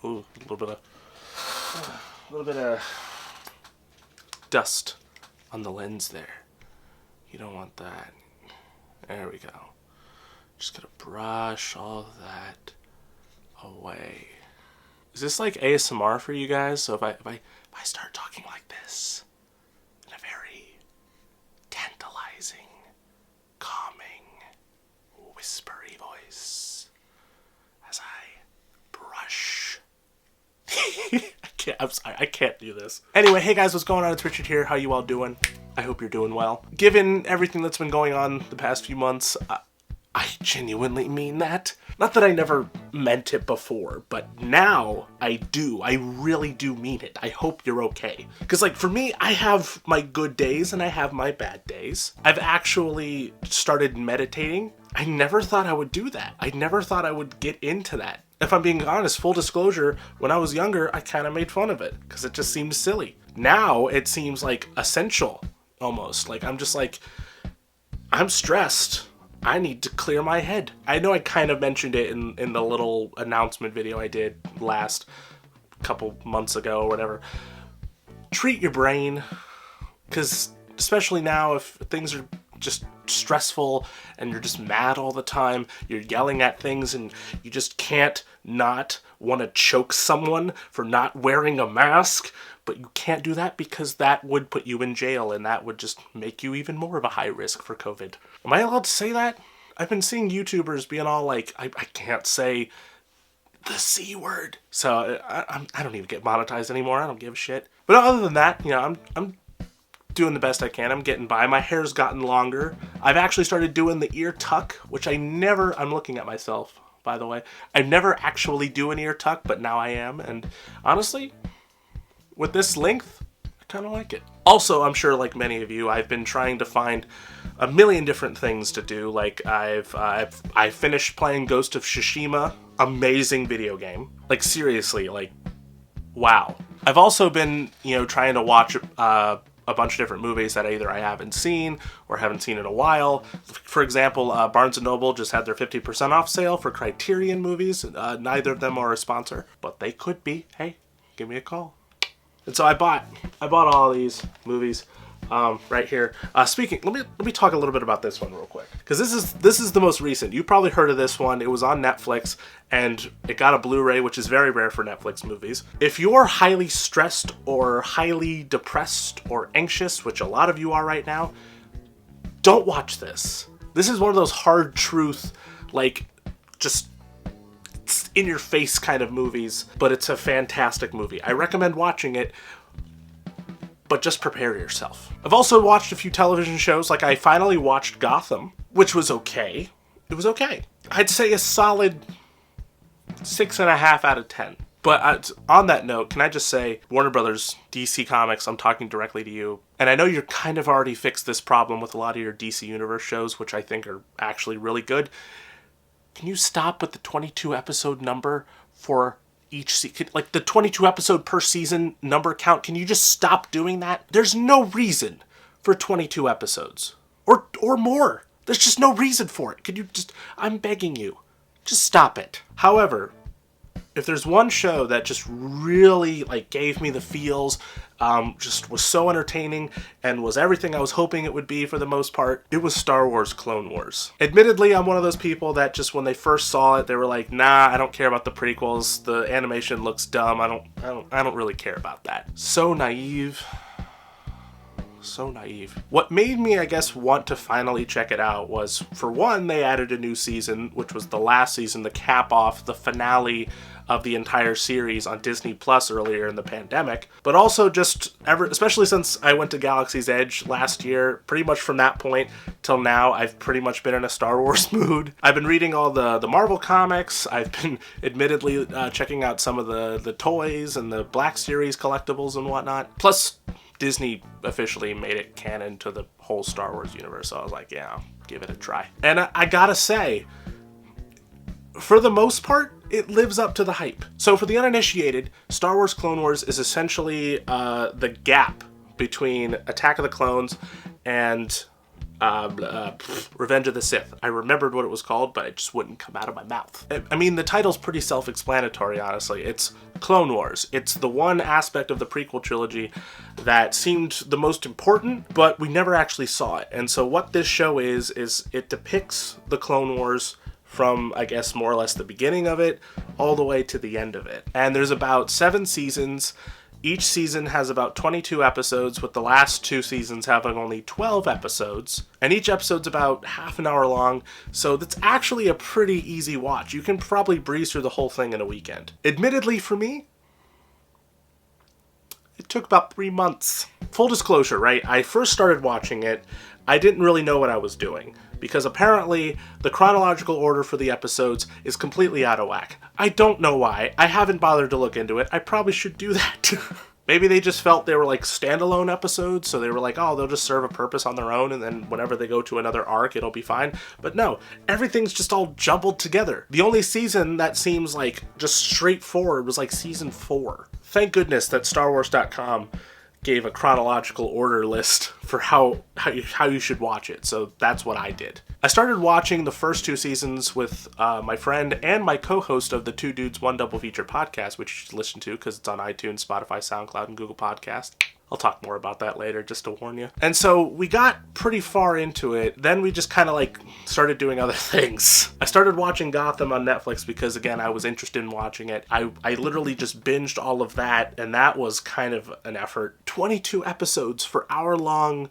Ooh, a little bit of dust on the lens there. You don't want that. There we go. Just gonna brush all of that away. Is this like ASMR for you guys? So if I start talking like this in a very tantalizing, calming, whispery voice as I brush. I'm sorry, I can't do this. Anyway, hey guys, what's going on? It's Richard here. How you all doing? I hope you're doing well. Given everything that's been going on the past few months, I genuinely mean that. Not that I never meant it before, but now I do. I really do mean it. I hope you're okay. Because, like, for me, I have my good days and I have my bad days. I've actually started meditating. I never thought I would do that. I never thought I would get into that. If I'm being honest, full disclosure, when I was younger, I kind of made fun of it because it just seemed silly. Now it seems like essential, almost. Like, I'm just like, I'm stressed. I need to clear my head. I know I kind of mentioned it in the little announcement video I did last couple months ago or whatever. Treat your brain, because especially now if things are just stressful and you're just mad all the time, you're yelling at things and you just can't not want to choke someone for not wearing a mask, but you can't do that because that would put you in jail and that would just make you even more of a high risk for COVID. Am I allowed to say that? I've been seeing YouTubers being all like, I can't say the C word. So I don't even get monetized anymore. I don't give a shit. But other than that, you know, I'm doing the best I can. I'm getting by. My hair's gotten longer. I've actually started doing the ear tuck, which I'm looking at myself, by the way. I never actually do an ear tuck, but now I am. And honestly, with this length, I kind of like it. Also, I'm sure like many of you, I've been trying to find a million different things to do. Like I finished playing Ghost of Tsushima. Amazing video game. Like seriously, like wow. I've also been, you know, trying to watch a bunch of different movies that either I haven't seen or haven't seen in a while. For example, Barnes & Noble just had their 50% off sale for Criterion movies. Neither of them are a sponsor, but they could be. Hey, give me a call. And so I bought all these movies right here. Speaking, let me talk a little bit about this one real quick, because this is the most recent. You probably heard of this one. It was on Netflix and it got a Blu-ray, which is very rare for Netflix movies. If you're highly stressed or highly depressed or anxious, which a lot of you are right now, don't watch this. This is one of those hard truth, like just in your face kind of movies, but it's a fantastic movie. I recommend watching it, but just prepare yourself. I've also watched a few television shows. Like I finally watched Gotham, which was okay. It was okay. I'd say a solid 6.5 out of 10. But on that note, can I just say, Warner Brothers, DC Comics, I'm talking directly to you. And I know you're kind of already fixed this problem with a lot of your DC Universe shows, which I think are actually really good. Can you stop with the 22 episode number for each season? Like the 22 episode per season number count, can you just stop doing that? There's no reason for 22 episodes. Or more. There's just no reason for it. Could you just, I'm begging you, just stop it. However, if there's one show that just really like gave me the feels, just was so entertaining and was everything I was hoping it would be for the most part, it was Star Wars Clone Wars. Admittedly, I'm one of those people that just when they first saw it, they were like, nah, I don't care about the prequels. The animation looks dumb. I don't really care about that. So naive. So naive. What made me, I guess, want to finally check it out was, for one, they added a new season, which was the last season, the cap off, the finale of the entire series on Disney Plus earlier in the pandemic. But also just especially since I went to Galaxy's Edge last year, pretty much from that point till now, I've pretty much been in a Star Wars mood. I've been reading all the Marvel comics. I've been admittedly checking out some of the toys and the Black Series collectibles and whatnot. Plus, Disney officially made it canon to the whole Star Wars universe, so I was like, yeah, I'll give it a try. And I gotta say, for the most part, it lives up to the hype. So for the uninitiated, Star Wars Clone Wars is essentially the gap between Attack of the Clones and Revenge of the Sith. I remembered what it was called, but it just wouldn't come out of my mouth. I mean, the title's pretty self-explanatory, honestly. It's Clone Wars. It's the one aspect of the prequel trilogy that seemed the most important, but we never actually saw it. And so what this show is it depicts the Clone Wars from, I guess, more or less the beginning of it all the way to the end of it. And there's about 7 seasons. Each season has about 22 episodes, with the last 2 seasons having only 12 episodes. And each episode's about half an hour long, so that's actually a pretty easy watch. You can probably breeze through the whole thing in a weekend. Admittedly, for me, it took about 3 months. Full disclosure, right? I first started watching it, I didn't really know what I was doing, because apparently the chronological order for the episodes is completely out of whack. I don't know why. I haven't bothered to look into it. I probably should do that. Maybe they just felt they were like standalone episodes, so they were like, oh, they'll just serve a purpose on their own, and then whenever they go to another arc, it'll be fine. But no, everything's just all jumbled together. The only season that seems like just straightforward was like season 4. Thank goodness that StarWars.com gave a chronological order list for how you should watch it, so that's what I did. I started watching the first 2 seasons with my friend and my co-host of the Two Dudes, One Double Feature podcast, which you should listen to because it's on iTunes, Spotify, SoundCloud, and Google Podcast. I'll talk more about that later, just to warn you. And so we got pretty far into it. Then we just kind of like started doing other things. I started watching Gotham on Netflix because, again, I was interested in watching it. I literally just binged all of that, and that was kind of an effort. 22 episodes for hour-long...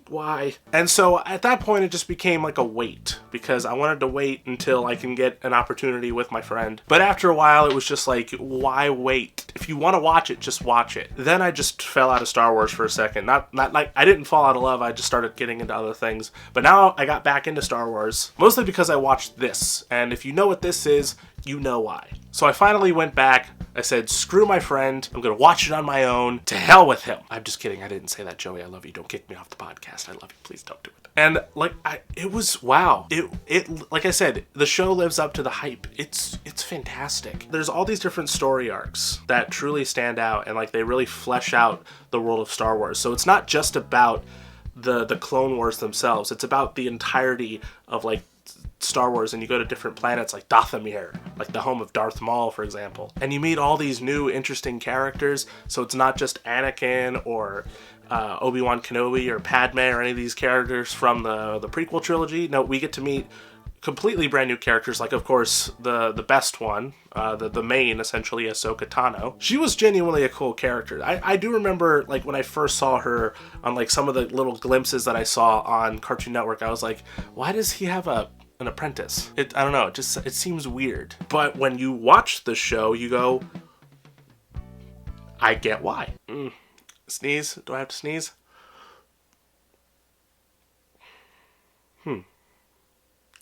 why? And so at that point it just became like a wait, because I wanted to wait until I can get an opportunity with my friend. But after a while it was just like, why wait? If you want to watch it, just watch it. Then I just fell out of Star Wars for a second. Not like I didn't fall out of love, I just started getting into other things. But now I got back into Star Wars, mostly because I watched this. And if you know what this is, you know why. So I finally went back. I said, screw my friend. I'm going to watch it on my own. To hell with him. I'm just kidding. I didn't say that, Joey. I love you. Don't kick me off the podcast. I love you. Please don't do it. And like, it was, wow. It like I said, the show lives up to the hype. It's fantastic. There's all these different story arcs that truly stand out, and like they really flesh out the world of Star Wars. So it's not just about the Clone Wars themselves. It's about the entirety of like Star Wars, and you go to different planets like Dathomir, like the home of Darth Maul, for example. And you meet all these new interesting characters, so it's not just Anakin or Obi-Wan Kenobi or Padme or any of these characters from the prequel trilogy. No, we get to meet completely brand new characters, like, of course, the best one, the main, essentially, Ahsoka Tano. She was genuinely a cool character. I do remember, like, when I first saw her on, like, some of the little glimpses that I saw on Cartoon Network, I was like, why does he have an apprentice? I don't know, it seems weird. But when you watch the show, you go, I get why. Sneeze? Do I have to sneeze?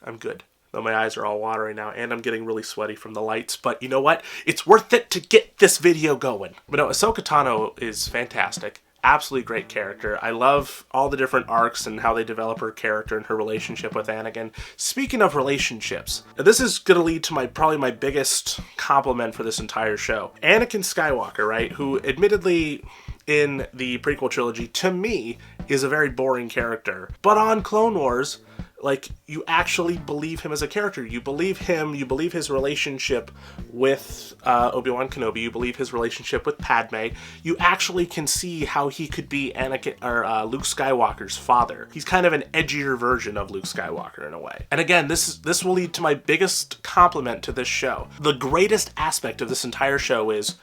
I'm good. Though my eyes are all watery now, and I'm getting really sweaty from the lights. But you know what? It's worth it to get this video going. But no, Ahsoka Tano is fantastic. Absolutely great character. I love all the different arcs and how they develop her character and her relationship with Anakin. Speaking of relationships, this is going to lead to probably my biggest compliment for this entire show. Anakin Skywalker, right, who admittedly in the prequel trilogy, to me, is a very boring character. But on Clone Wars, like, you actually believe him as a character. You believe him, you believe his relationship with Obi-Wan Kenobi, you believe his relationship with Padme. You actually can see how he could be Anakin or Luke Skywalker's father. He's kind of an edgier version of Luke Skywalker in a way. And again, this will lead to my biggest compliment to this show. The greatest aspect of this entire show is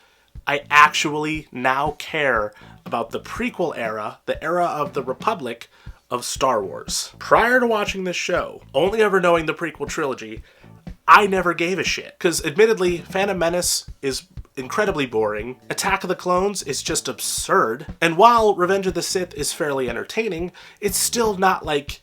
I actually now care about the prequel era, the era of the Republic, of Star Wars. Prior to watching this show, only ever knowing the prequel trilogy, I never gave a shit. Because admittedly, Phantom Menace is incredibly boring, Attack of the Clones is just absurd, and while Revenge of the Sith is fairly entertaining, it's still not like,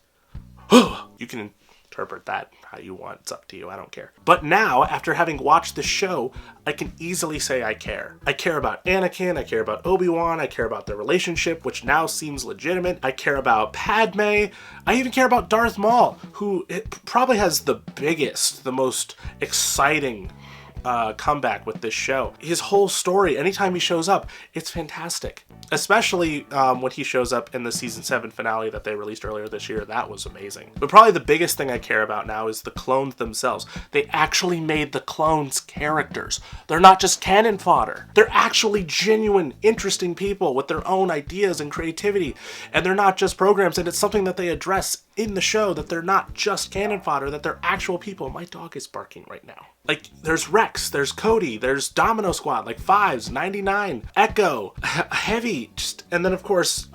you can interpret that how you want, it's up to you, I don't care. But now, after having watched the show, I can easily say I care. I care about Anakin, I care about Obi-Wan, I care about their relationship, which now seems legitimate. I care about Padme, I even care about Darth Maul, who probably has the biggest, the most exciting comeback with this show. His whole story, anytime he shows up, it's fantastic. Especially when he shows up in the season 7 finale that they released earlier this year. That was amazing. But probably the biggest thing I care about now is the clones themselves. They actually made the clones characters. They're not just cannon fodder. They're actually genuine, interesting people with their own ideas and creativity. And they're not just programs, and it's something that they address in the show, that they're not just cannon fodder, that they're actual people. My dog is barking right now. Like, there's Rex, there's Cody, there's Domino Squad, like Fives, 99, Echo, Heavy, and then of course,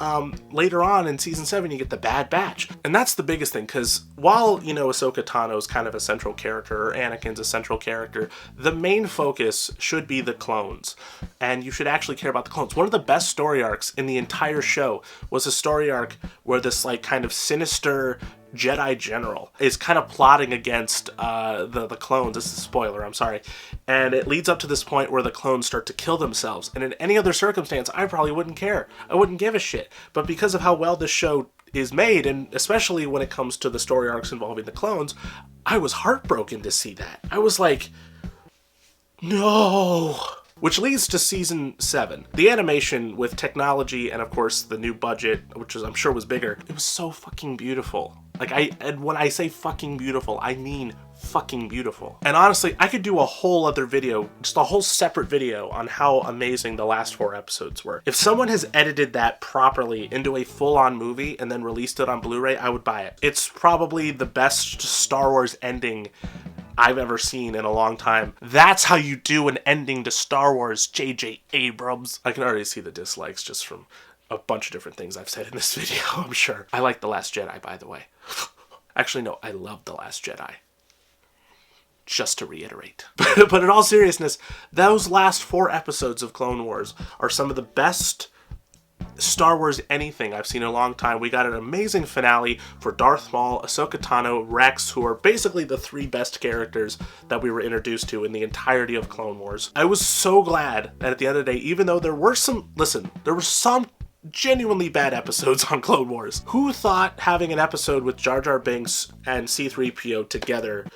later on in season 7, you get the Bad Batch. And that's the biggest thing, because while, Ahsoka Tano's kind of a central character, or Anakin's a central character, the main focus should be the clones. And you should actually care about the clones. One of the best story arcs in the entire show was a story arc where this, like, kind of sinister Jedi general is kind of plotting against the clones. This is a spoiler, I'm sorry. And it leads up to this point where the clones start to kill themselves. And in any other circumstance, I probably wouldn't care. I wouldn't give a shit. But because of how well this show is made, and especially when it comes to the story arcs involving the clones, I was heartbroken to see that. I was like, no. Which leads to season 7. The animation with technology and, of course, the new budget, which I'm sure was bigger, it was so fucking beautiful. And when I say fucking beautiful, I mean fucking beautiful. And honestly, I could do a whole other video, just a whole separate video on how amazing the last 4 episodes were. If someone has edited that properly into a full-on movie and then released it on Blu-ray, I would buy it. It's probably the best Star Wars ending I've ever seen in a long time. That's how you do an ending to Star Wars, J.J. Abrams. I can already see the dislikes just from a bunch of different things I've said in this video, I'm sure. I like The Last Jedi, by the way. Actually, no, I love The Last Jedi. Just to reiterate. But in all seriousness, those last 4 episodes of Clone Wars are some of the best Star Wars anything I've seen in a long time. We got an amazing finale for Darth Maul, Ahsoka Tano, Rex, who are basically the 3 best characters that we were introduced to in the entirety of Clone Wars. I was so glad that at the end of the day, even though there were some genuinely bad episodes on Clone Wars. Who thought having an episode with Jar Jar Binks and C-3PO together,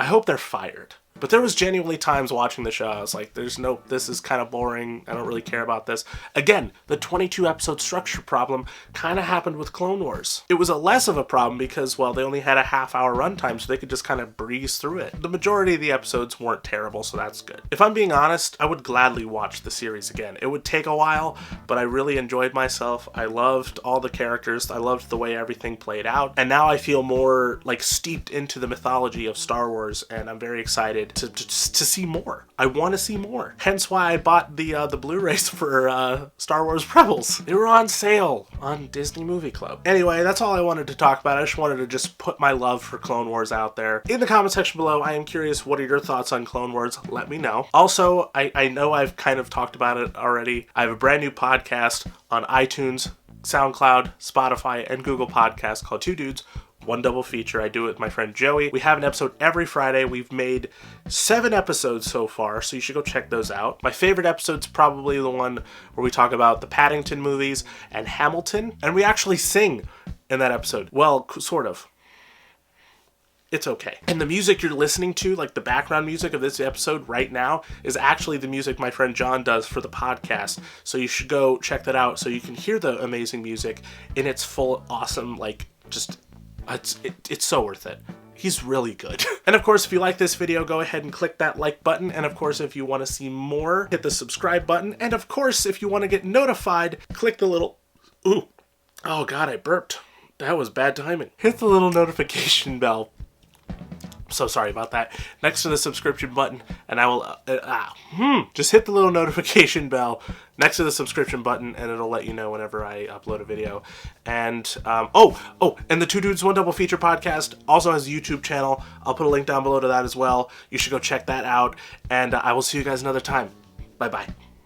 I hope they're fired. But there was genuinely times watching the show, I was like, this is kind of boring, I don't really care about this. Again, the 22 episode structure problem kind of happened with Clone Wars. It was a less of a problem because, well, they only had a half-hour runtime, so they could just kind of breeze through it. The majority of the episodes weren't terrible, so that's good. If I'm being honest, I would gladly watch the series again. It would take a while, but I really enjoyed myself. I loved all the characters, I loved the way everything played out, and now I feel more, like, steeped into the mythology of Star Wars, and I'm very excited to see more. I want to see more. Hence why I bought the Blu-rays for Star Wars Rebels. They were on sale on Disney Movie Club. Anyway, that's all I wanted to talk about. I just wanted to put my love for Clone Wars out there. In the comment section below, I am curious, what are your thoughts on Clone Wars? Let me know. Also, I know I've kind of talked about it already. I have a brand new podcast on iTunes, SoundCloud, Spotify, and Google Podcasts called Two Dudes, One Double Feature. I do it with my friend Joey. We have an episode every Friday. We've made 7 episodes so far, so you should go check those out. My favorite episode's probably the one where we talk about the Paddington movies and Hamilton, and we actually sing in that episode. Well, sort of. It's okay. And the music you're listening to, like the background music of this episode right now, is actually the music my friend John does for the podcast. So you should go check that out so you can hear the amazing music in its full, awesome, like, just... It's so worth it. He's really good. And of course, if you like this video, go ahead and click that like button. And of course, if you want to see more, hit the subscribe button. And of course, if you want to get notified, click the little... Ooh. Oh God, I burped. That was bad timing. Hit the little notification bell. So sorry about that. Next to the subscription button, and I will just hit the little notification bell next to the subscription button, and it'll let you know whenever I upload a video. And and the Two Dudes One Double Feature podcast also has a YouTube channel. I'll put a link down below to that as well. You should go check that out, and I will see you guys another time. Bye bye.